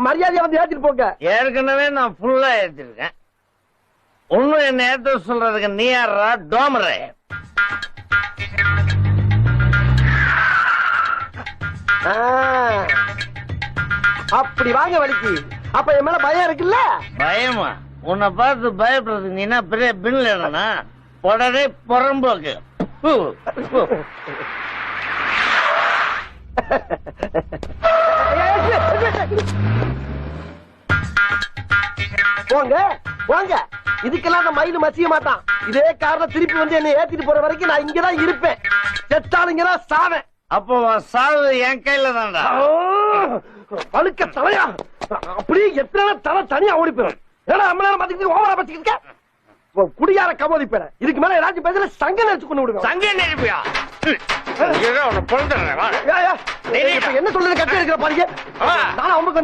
மரியாதையா வந்து ஏத்திட்டு போங்க. ஏற்கனவே நான் ஃபுல்லா ஏத்திருக்கேன். ஒன்னும் என்ன ஏத்த சொல்றதுக்கு நீ யாரா டோமரே? அப்படி வாங்க வலிக்கு. அப்ப என் மேல பயம் இருக்குல்ல? பயமா? உன்னை பார்த்து பயப்படுறதுக்கு நீ என்ன பெரிய பின்ல என்னன்னா உடனே புறம்போக்கு. போங்க போங்க. இதுக்கெல்லாம் அந்த மயிலு மசிய மாட்டான். இதே காரணம் திருப்பி வந்து என்ன ஏத்திட்டு போற வரைக்கும் நான் இங்கதான் இருப்பேன். செத்தாலுங்கதான் சாவேன். அப்போ சாவு என் கையில தான்டா. பழுக்க தலையா அப்படியே எத்தனை தலை தனியா ஓடி போயிடும். ஏன்னா அம்ம நேரம் பாத்துக்கிட்டு ஓவரா பாத்துக்கிட்டு குடியார கமோதி பேர. இதுக்கு மேல ஏதாச்சும் பேசல சங்க நினைச்சு கொண்டு விடுங்க. சங்க நினைப்பியா? என்ன சொல்றது கட்டி இருக்கிற பாருங்க. நானும் அவங்களுக்கு